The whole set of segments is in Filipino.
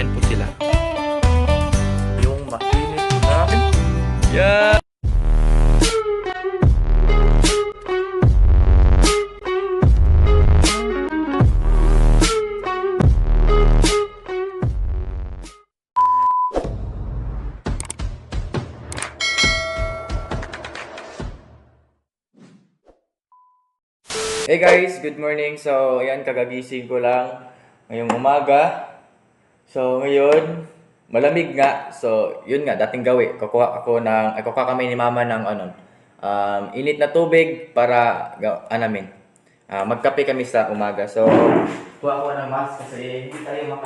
Yan po sila. Yung mainit na. Yeah! Hey guys, good morning. So, ayan, kagagising ko lang ngayong umaga. So, ngayon, malamig nga. So, yun nga, dating gawi. Kukuha kami ni mama ng init na tubig para namin. Magkape kami sa umaga. So, kuha ko ng mask kasi hindi tayo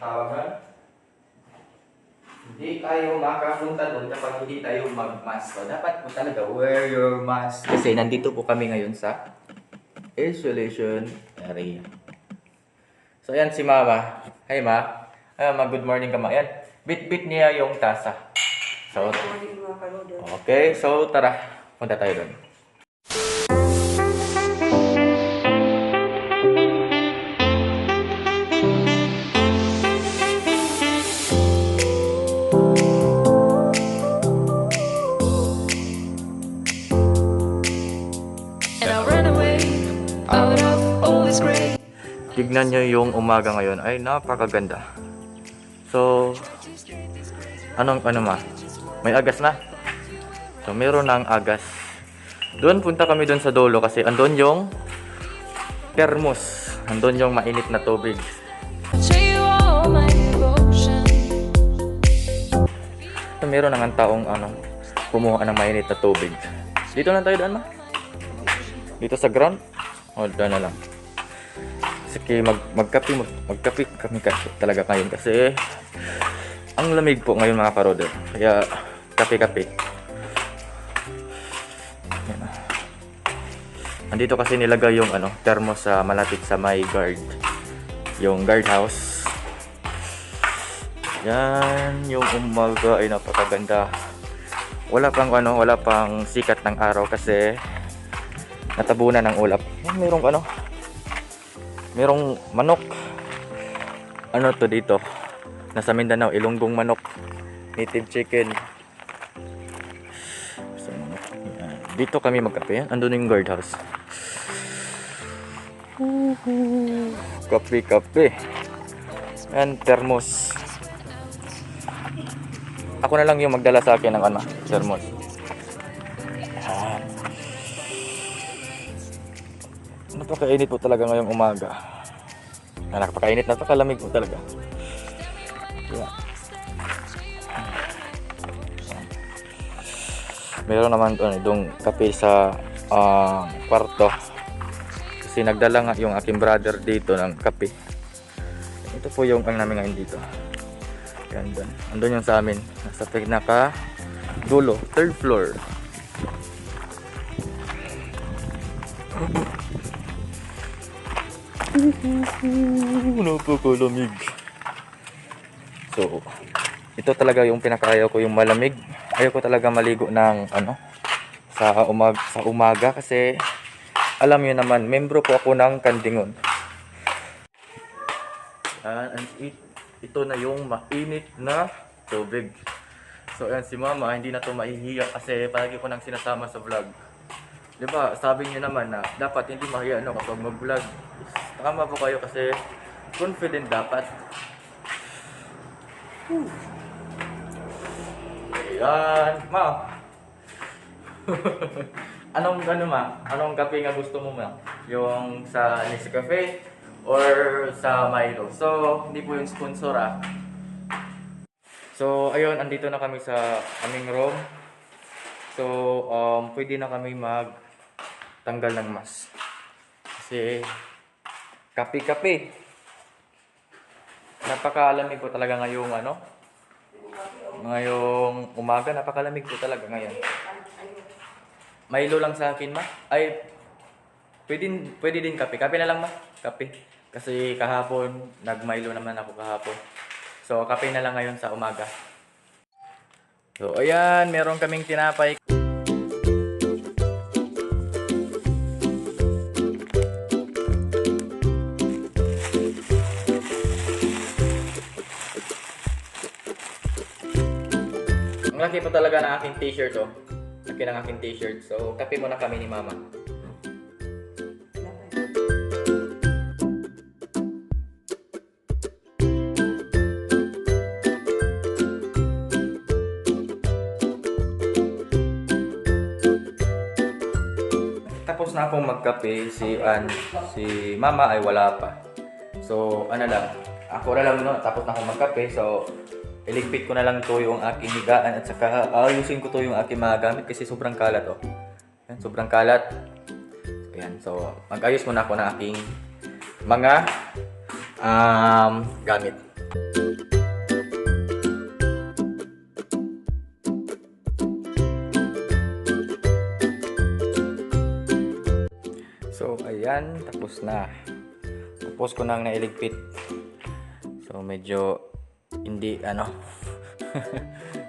tawag na? Hindi tayo makapunta doon kapag hindi tayo mag-mask. So, dapat po talaga wear your mask. Kasi nandito po kami ngayon sa isolation area. So, ayan si Mama. Hi, Ma. Good morning ka, Ma. Ayan. Bit-bit niya yung tasa. So, okay. So, tara. Punta tayo doon. Tignan nyo yung umaga ngayon ay napakaganda. So, may agas na. So, meron ng agas. Doon punta kami doon sa dulo kasi andun yung thermos. Andun yung mainit na tubig. So, meron nang taong kumuha ng mainit na tubig. Dito na tayo daan, Ma? Dito sa ground? O, daan na lang. Sige, magkape kami talaga ngayon kasi ang lamig po ngayon mga karoder. Kaya kape-kape. Andito kasi nilagay yung thermos sa malapit sa my guard. Yung guard house. Yan, yung umaga ay napakaganda. Wala pang sikat ng araw kasi natabunan ng ulap. Yan, merong manok. To dito? Nasa Mindanao, Ilonggong manok. Native chicken. So, dito kami magkape. Andun yung guardhouse. Kape. And thermos. Ako na lang yung magdala sa akin ng thermos. Napakainit po talaga ngayong umaga. Napakainit, napakalamig po talaga. Yeah. Meron naman itong kape sa kwarto. Kasi nagdala nga yung aking brother dito ng kape. Ito po yung namin ngayon dito. Yan doon. Andun yung sa amin. Nasa pinaka dulo, 3rd floor. Napakalamig. So, ito talaga yung pinakaayaw ko, yung malamig. Ayaw ko talaga maligo ng sa umaga kasi alam niyo naman, membro po ako ng Kandingon. Ito na yung mainit na tubig. So, ayan si Mama, hindi na to mahihiya kasi palagi ko nang sinasama sa vlog. Diba, sabi niyo naman na dapat hindi mahiya kapag mag-vlog. Tama po kayo kasi confident dapat. Ayan, Ma. Anong kape nga gusto mo, Ma? Yung sa Nescafe or sa Milo? So, hindi po yung sponsor So, ayun, andito na kami sa aming room. So, pwede na kami tanggal ng mask. Kasi kape-kape. Napakalamig po talaga ngayong umaga, napakalamig po talaga ngayon. Milo lang sa akin, Ma. Ay, pwede din kape. Kape na lang, Ma. Kape. Kasi kahapon, nag-Milo naman ako kahapon. So, kape na lang ngayon sa umaga. So, ayan, meron kaming tinapay. laki po talaga ng aking t-shirt, oh. Laki ng aking t-shirt. So, kape muna kami ni Mama. Tapos na akong magkape, si Mama ay wala pa. So, ano lang, ako na lang, no, tapos na akong magkape. So, iligpit ko na lang to yung aking higaan at saka ayusin ko to yung aking mga gamit kasi sobrang kalat, oh. Yan, sobrang kalat. Ayan, so mag-ayos muna ako ng aking mga gamit. So, ayan, tapos na. Tapos ko nang nailigpit. So, medyo hindi,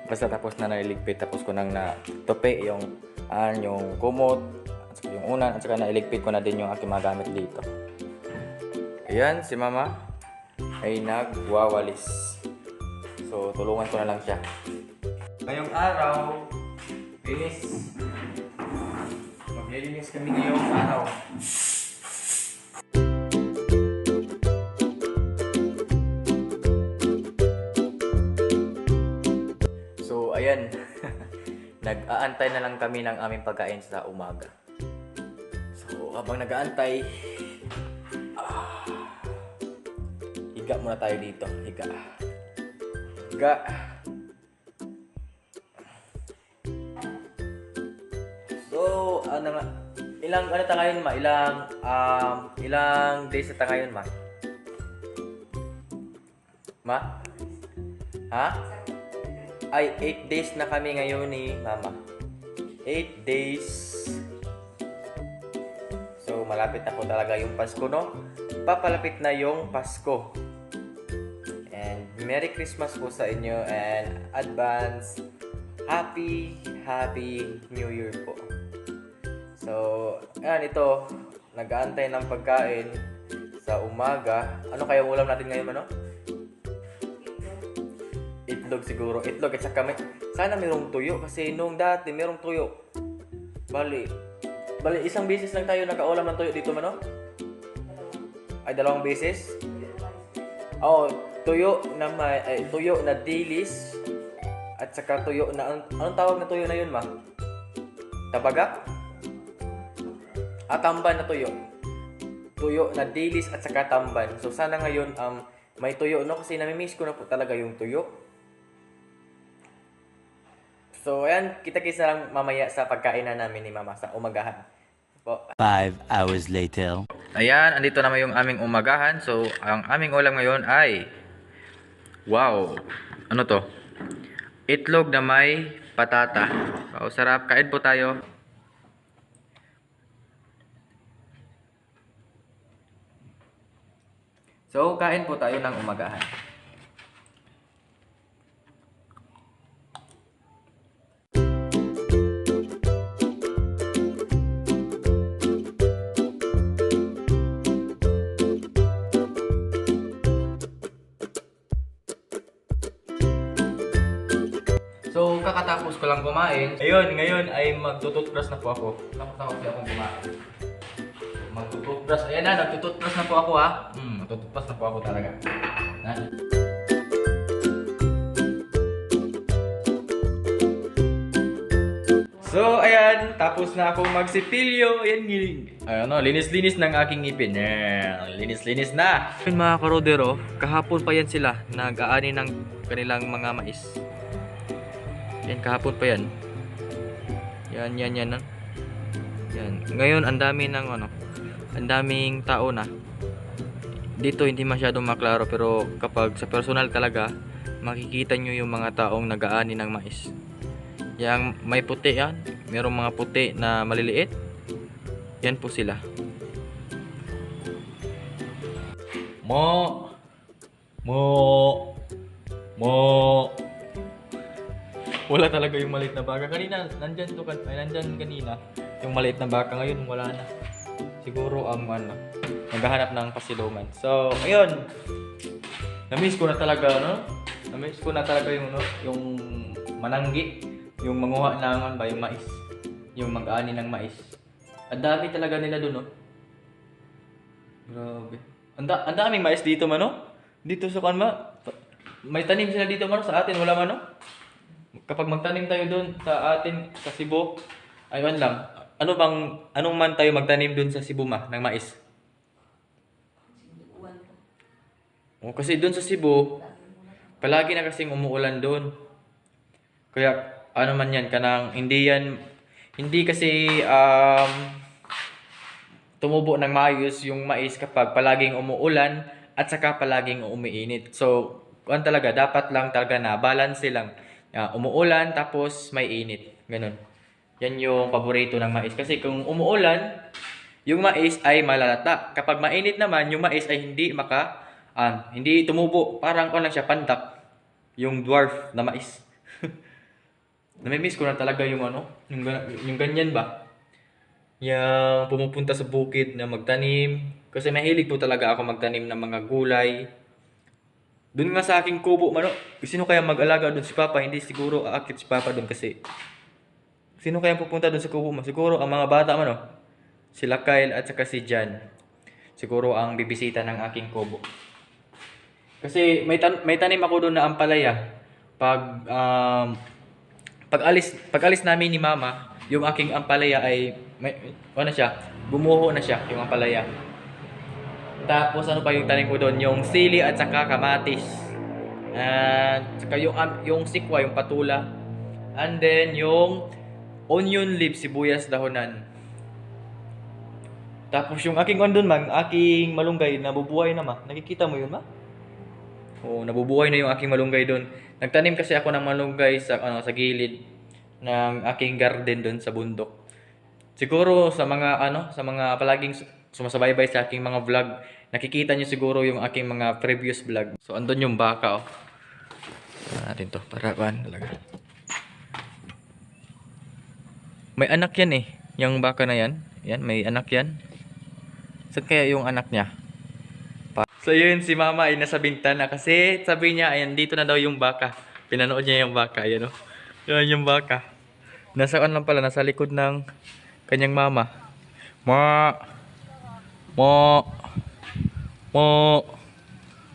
basta tapos na nailigpit. Tapos ko nang natupi yung kumot, at saka yung unan, at saka nailigpit ko na din yung aking mga gamit dito. Ayan, si Mama ay nagwawalis. So, tulungan ko na lang siya. Ngayong araw, maglilinis kami ngayong araw. So, ayan. Nag-aantay na lang kami ng aming pagkain sa umaga. So, habang nag-aantay, higa muna tayo dito. Higa. So, ilang ngayon, Ma? Ilang days na ngayon, Ma? Ma? Ha? Ay, 8 days na kami ngayon ni Mama. 8 days. So, malapit na po talaga yung Pasko, no? Papalapit na yung Pasko. And Merry Christmas po sa inyo and advance Happy New Year po. So, ayan, ito. Nag-aantay ng pagkain sa umaga. Ano kaya ulam natin ngayon, ano? Itlog siguro. Itlog at saka sana mayroong tuyo kasi nung dati mayroong tuyo. Bali, isang beses lang tayo nagkaulam ng tuyo dito, mano? Ay, 2 beses? Oo, tuyo na dilis at saka tuyo na, anong tawag na tuyo na yun, Ma? Tabaga? Tamban na tuyo. Tuyo na dilis at saka tamban. So, sana ngayon may tuyo, no? Kasi namimiss ko na po talaga yung tuyo. So, ayan, kita-kits na lang mamaya sa pagkainan namin ni Mama sa umagahan. 5 hours later. Ayan, andito naman yung aming umagahan. So, ang aming ulam ngayon ay, wow, ano to? Itlog na may patata. Wow, sarap. Kain po tayo. So, kain po tayo ng umagahan. So, kakatapos ko lang kumain. Ayun, ngayon ay magtututbrush na po ako. Tapos na kasi akong kumain. Magtututbrush. Ayan na, nagtututbrush na po ako, ha. Magtututbrush na po ako talaga. So, ayan, tapos na akong magsipilyo. Ayan, linis-linis ng aking ngipin. Linis-linis na. Yun, mga karodero, kahapon pa yan sila nag-aani ng kanilang mga mais. Yan, kahapon pa yan. Yan. Yan. Ngayon, ang daming tao na. Dito hindi masyadong maklaro, pero kapag sa personal talaga, makikita nyo yung mga taong nag-aani ng mais. Yang may puti yan, merong mga puti na maliliit. Yan po sila. Mo. Wala talaga yung maliit na baka. Kanina, nandyan kanina. Yung maliit na baka ngayon, wala na. Siguro naghahanap ng pasilungan. So, ayun. Na-miss ko na talaga, no? Na-miss ko na talaga yung mananggi. Yung manguha ng ano ba, yung mais. Yung mag-ani ng mais. Ang dami talaga nila doon, oh. Grabe. Ang daming mais dito, mano. Dito sa kanma. May tanim sila dito, mano. Sa atin, wala, mano. Kapag magtanim tayo doon sa atin, sa Cebu, ayun lang. Anong man tayo magtanim doon sa Cebu, ng mais? O, kasi doon sa Cebu, palagi na kasing umuulan doon. Kaya, ano man yan, hindi kasi, tumubo ng maayos yung mais kapag palaging umuulan at saka palaging umiinit. So, kuan talaga, dapat lang talaga na balance lang. Umuulan tapos may init. Ganun. Yan yung paborito ng mais. Kasi kung umuulan, yung mais ay malalata. Kapag mainit naman, yung mais ay hindi tumubo. Parang lang siya, pandak. Yung dwarf na mais. Namimiss ko na talaga yung yung ganyan ba? Yung pumupunta sa bukid na magtanim. Kasi mahilig po talaga ako magtanim ng mga gulay. Doon nga sa aking kubo, sino kaya mag-alaga doon? Si Papa, hindi siguro aakit si Papa doon kasi sino kaya pupunta doon sa kubo mo? Siguro ang mga bata, sila Kyle at saka si Jan. Siguro ang bibisita ng aking kubo. Kasi may tanim ako doon na ampalaya. Pag alis namin ni Mama, yung aking ampalaya ay gumuho na siya yung ampalaya. Tapos ano pa yung tanim ko doon? Yung sili at saka kamatis. At saka yung sikwa, yung patula. And then yung onion leaves, sibuyas dahonan. Tapos yung aking aking malunggay, nabubuhay na, ma. Nakikita mo yun, ma? Oo, nabubuhay na yung aking malunggay doon. Nagtanim kasi ako ng malunggay sa gilid ng aking garden doon sa bundok. Siguro sa mga palaging sumasabaybay sa aking mga vlog, nakikita niyo siguro yung aking mga previous vlog. So andun yung baka, oh. Natin to para talaga. May anak yan eh. Yung baka na yan. Yan, may anak yan. Saan kaya yung anak niya? So yun, si Mama ay nasa bintana kasi sabi niya, ayan, dito na daw yung baka. Pinanood niya yung baka, ayan, oh. Yan yung baka. Lang pala, nasa likod ng kanyang mama. Ma! Ma! Ma!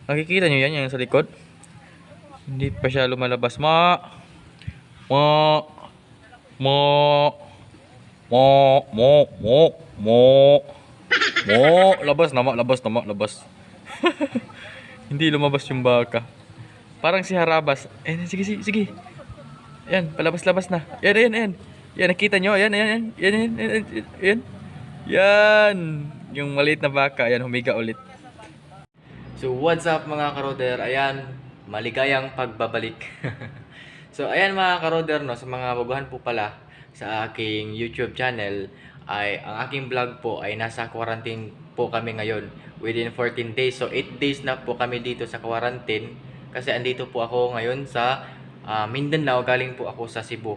Nakikita niyo yan, yung sa likod? Hindi pa siya lumalabas. Ma! Ma! Ma! Ma! Ma! Ma! Ma! Ma! Labas na, ma! Labas na, ma! Labas. Hindi lumabas yung baka. Parang si Harabas. Sige, sige, sige. Yan, palabas-labas na. Yan. Yan, nakita nyo. Yan. Yan. Yung maliit na baka. Yan, humiga ulit. So, what's up mga karoder? Ayan, maligayang pagbabalik. So, ayan mga karoder, no, sa mga baguhan po pala sa aking YouTube channel, ay ang aking vlog po ay nasa quarantine po kami ngayon within 14 days. So 8 days na po kami dito sa quarantine kasi andito po ako ngayon sa Mindanao, galing po ako sa Cebu.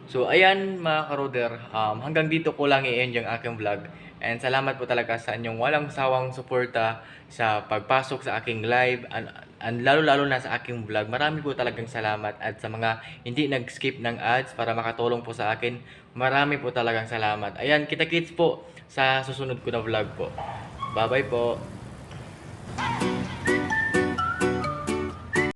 So ayan mga karoder, hanggang dito ko lang i-end yung aking vlog. And salamat po talaga sa inyong walang sawang suporta sa pagpasok sa aking live and lalo-lalo na sa aking vlog. Marami po talagang salamat at sa mga hindi nag-skip ng ads para makatulong po sa akin, marami po talagang salamat. Ayan, kita-kits po sa susunod ko na vlog po. Bye-bye po.